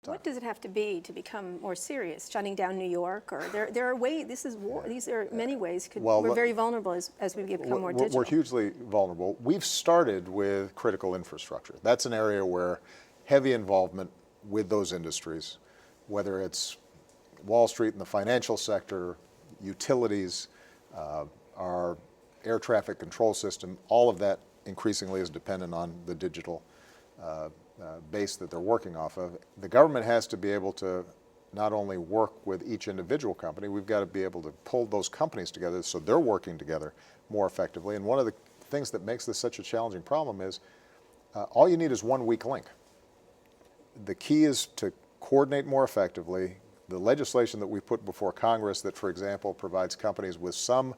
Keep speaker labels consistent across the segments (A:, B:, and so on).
A: time.
B: What does it have to be to become more serious? Shutting down New York, or there are ways. This is war. These are many ways. We're very vulnerable as we become more digital.
A: We're hugely vulnerable. We've started with critical infrastructure. That's an area where heavy involvement with those industries, whether it's Wall Street and the financial sector, utilities, our air traffic control system, all of that increasingly is dependent on the digital base that they're working off of. The government has to be able to not only work with each individual company, we've got to be able to pull those companies together so they're working together more effectively. And one of the things that makes this such a challenging problem is all you need is one weak link. The key is to coordinate more effectively. The legislation that we put before Congress that, for example, provides companies with some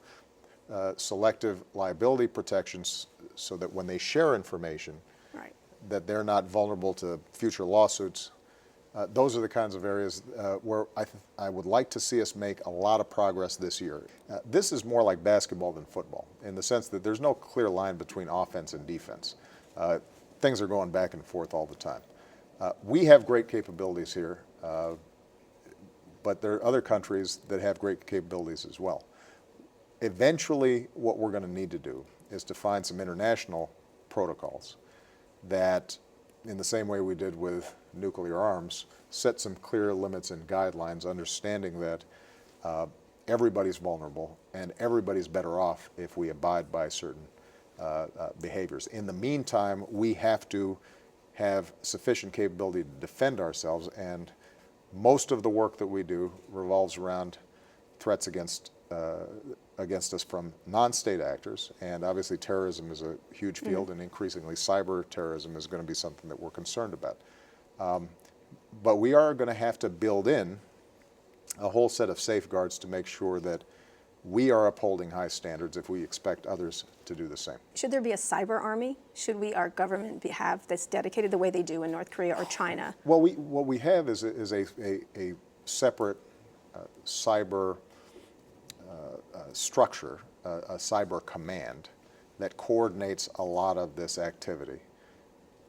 A: selective liability protections so that when they share information,
B: right,
A: that they're not vulnerable to future lawsuits. Those are the kinds of areas where I would like to see us make a lot of progress this year. This is more like basketball than football in the sense that there's no clear line between offense and defense. Things are going back and forth all the time. We have great capabilities here, but there are other countries that have great capabilities as well. Eventually, what we're going to need to do is to find some international protocols that, in the same way we did with nuclear arms, set some clear limits and guidelines, understanding that everybody's vulnerable and everybody's better off if we abide by certain behaviors. In the meantime, we have to have sufficient capability to defend ourselves, and most of the work that we do revolves around threats against us from non-state actors, and obviously terrorism is a huge field, and increasingly cyber terrorism is going to be something that we're concerned about. But we are going to have to build in a whole set of safeguards to make sure that we are upholding high standards if we expect others to do the same.
B: Should there be a cyber army? Should our government have this dedicated the way they do in North Korea or China?
A: Well, what we have is a separate cyber structure, a cyber command that coordinates a lot of this activity,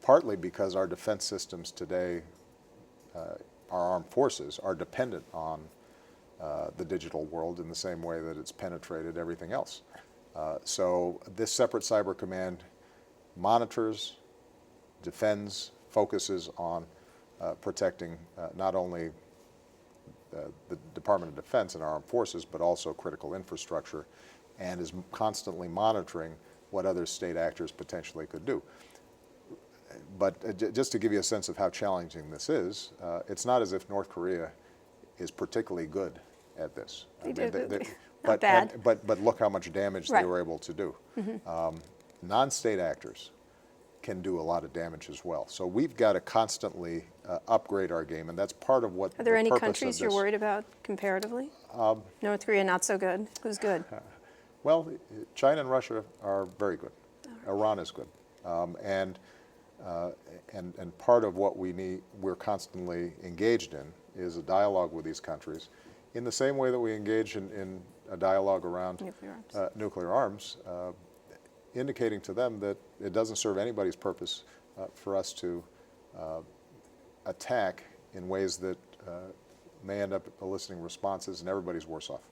A: partly because our defense systems today, our armed forces, are dependent on the digital world in the same way that it's penetrated everything else. So this separate cyber command monitors, defends, focuses on protecting not only the Department of Defense and our armed forces, but also critical infrastructure, and is constantly monitoring what other state actors potentially could do. But just to give you a sense of how challenging this is, it's not as if North Korea is particularly good at this.
B: Not bad.
A: But look how much damage
B: Right.
A: they were able to do. Non-state actors can do a lot of damage as well. So we've got to constantly upgrade our game, and that's part of what.
B: Are there
A: the
B: any
A: purpose
B: countries
A: of
B: you're
A: this.
B: worried about comparatively? North Korea not so good. Who's good?
A: Well, China and Russia are very good. Iran is good, and part of what we're constantly engaged in is a dialogue with these countries, in the same way that we engage in a dialogue around nuclear arms, indicating to them that it doesn't serve anybody's purpose for us to attack in ways that may end up eliciting responses, and everybody's worse off.